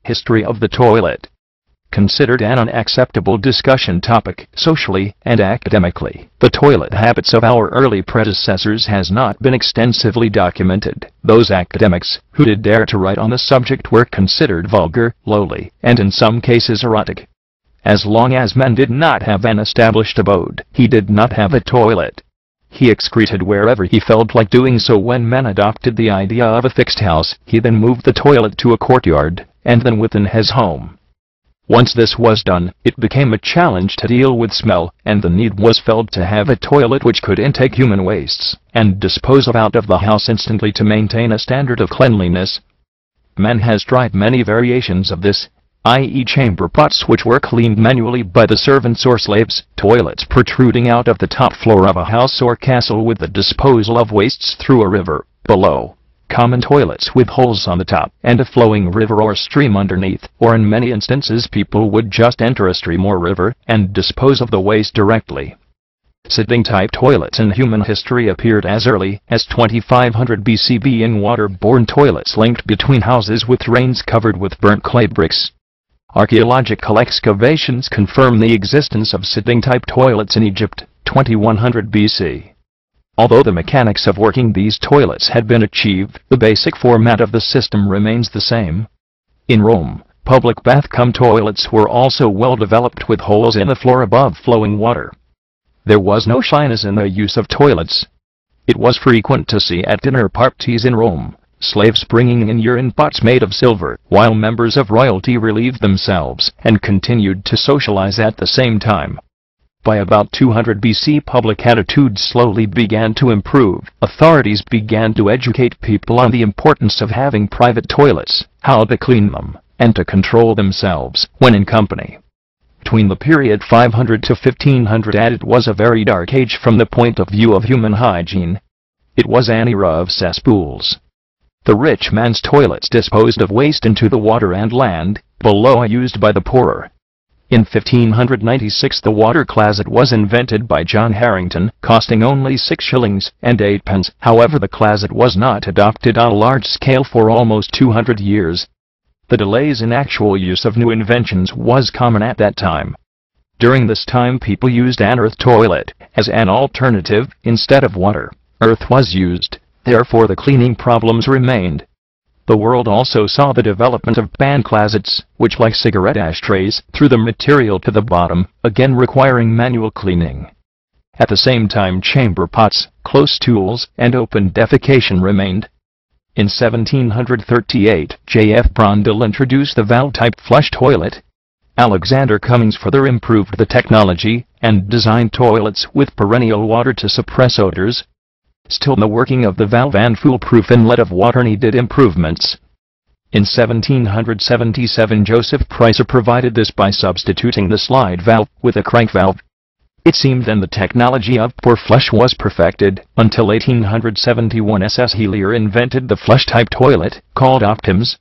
History of the toilet. Considered an unacceptable discussion topic socially and academically, the toilet habits of our early predecessors has not been extensively documented. Those academics who did dare to write on the subject were considered vulgar, lowly, and in some cases erotic. As long as man did not have an established abode, he did not have a toilet. He excreted wherever he felt like doing so. When man adopted the idea of a fixed house, he then moved the toilet to a courtyard, and then within his home. Once this was done, it became a challenge to deal with smell, and the need was felt to have a toilet which could intake human wastes, and dispose of out of the house instantly to maintain a standard of cleanliness. Man has tried many variations of this, i.e. chamber pots which were cleaned manually by the servants or slaves, toilets protruding out of the top floor of a house or castle with the disposal of wastes through a river below, common toilets with holes on the top and a flowing river or stream underneath, or in many instances people would just enter a stream or river and dispose of the waste directly. Sitting-type toilets in human history appeared as early as 2500 BC, being water-borne toilets linked between houses with drains covered with burnt clay bricks. Archaeological excavations confirm the existence of sitting-type toilets in Egypt, 2100 BC. Although the mechanics of working these toilets had been achieved, the basic format of the system remains the same. In Rome, public bath-cum toilets were also well developed with holes in the floor above flowing water. There was no shyness in the use of toilets. It was frequent to see at dinner parties in Rome, slaves bringing in urine pots made of silver, while members of royalty relieved themselves and continued to socialize at the same time. By about 200 BC, public attitudes slowly began to improve. Authorities began to educate people on the importance of having private toilets, how to clean them, and to control themselves when in company. Between the period 500 to 1500 it was a very dark age from the point of view of human hygiene. It was an era of cesspools. The rich man's toilets disposed of waste into the water and land below used by the poorer. In 1596 the water closet was invented by John Harrington, costing only 6 shillings and 8 pence. However, the closet was not adopted on a large scale for almost 200 years. The delays in actual use of new inventions was common at that time. During this time people used an earth toilet as an alternative instead of water. Earth was used, therefore the cleaning problems remained. The world also saw the development of band closets, which like cigarette ashtrays, threw the material to the bottom, again requiring manual cleaning. At the same time chamber pots, close stools, and open defecation remained. In 1738, J.F. Brondel introduced the valve-type flush toilet. Alexander Cummings further improved the technology, and designed toilets with perennial water to suppress odors. Still, the working of the valve and foolproof inlet of water needed improvements. In 1777 Joseph Pricer provided this by substituting the slide valve with a crank valve. It seemed then the technology of pour flush was perfected, until 1871 S.S. Helier invented the flush-type toilet, called Optims.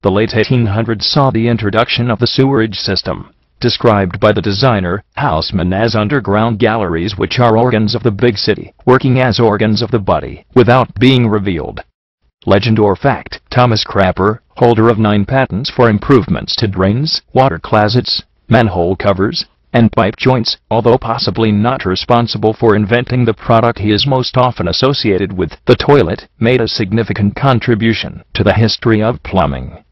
The late 1800s saw the introduction of the sewerage system, described by the designer, Haussmann, as underground galleries which are organs of the big city, working as organs of the body, without being revealed. Legend or fact, Thomas Crapper, holder of 9 patents for improvements to drains, water closets, manhole covers, and pipe joints, although possibly not responsible for inventing the product he is most often associated with, the toilet, made a significant contribution to the history of plumbing.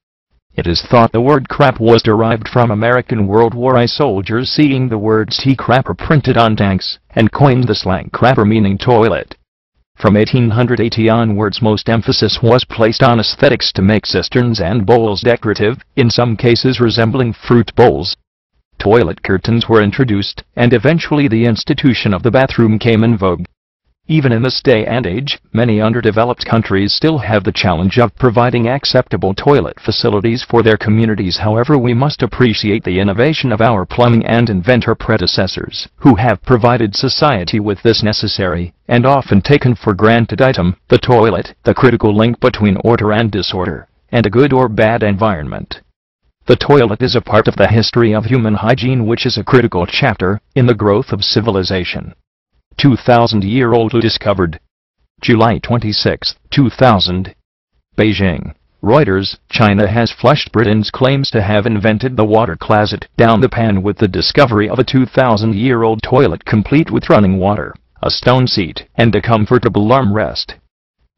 It is thought the word crap was derived from American World War I soldiers seeing the words "T crapper" printed on tanks, and coined the slang crapper, meaning toilet. From 1880 onwards most emphasis was placed on aesthetics to make cisterns and bowls decorative, in some cases resembling fruit bowls. Toilet curtains were introduced, and eventually the institution of the bathroom came in vogue. Even in this day and age, many underdeveloped countries still have the challenge of providing acceptable toilet facilities for their communities. However, we must appreciate the innovation of our plumbing and inventor predecessors, who have provided society with this necessary, and often taken for granted item, the toilet, the critical link between order and disorder, and a good or bad environment. The toilet is a part of the history of human hygiene, which is a critical chapter in the growth of civilization. 2,000-year-old discovered. July 26, 2000. Beijing. Reuters, China has flushed Britain's claims to have invented the water closet down the pan with the discovery of a 2,000-year-old toilet complete with running water, a stone seat, and a comfortable armrest.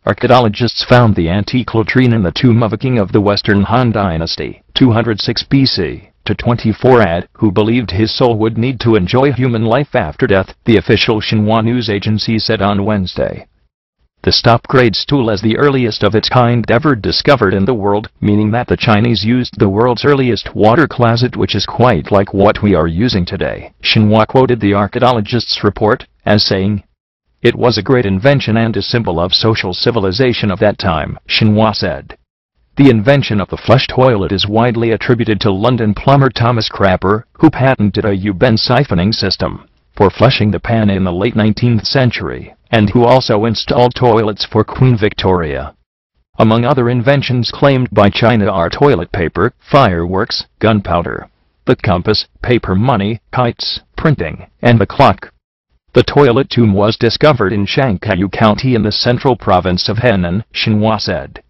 Archaeologists found the antique latrine in the tomb of a king of the Western Han Dynasty, 206 BC to 24 AD, who believed his soul would need to enjoy human life after death, the official Xinhua news agency said on Wednesday. The stop-grade stool is the earliest of its kind ever discovered in the world, meaning that the Chinese used the world's earliest water closet, which is quite like what we are using today. Xinhua quoted the archaeologists' report as saying, "It was a great invention and a symbol of social civilization of that time," Xinhua said. The invention of the flush toilet is widely attributed to London plumber Thomas Crapper, who patented a U-bend siphoning system for flushing the pan in the late 19th century, and who also installed toilets for Queen Victoria. Among other inventions claimed by China are toilet paper, fireworks, gunpowder, the compass, paper money, kites, printing, and the clock. The toilet tomb was discovered in Shangqiu County in the central province of Henan, Xinhua said.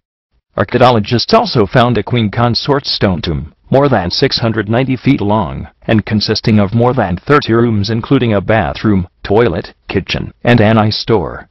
Archaeologists also found a queen consort's stone tomb, more than 690 feet long, and consisting of more than 30 rooms including a bathroom, toilet, kitchen, and an ice store.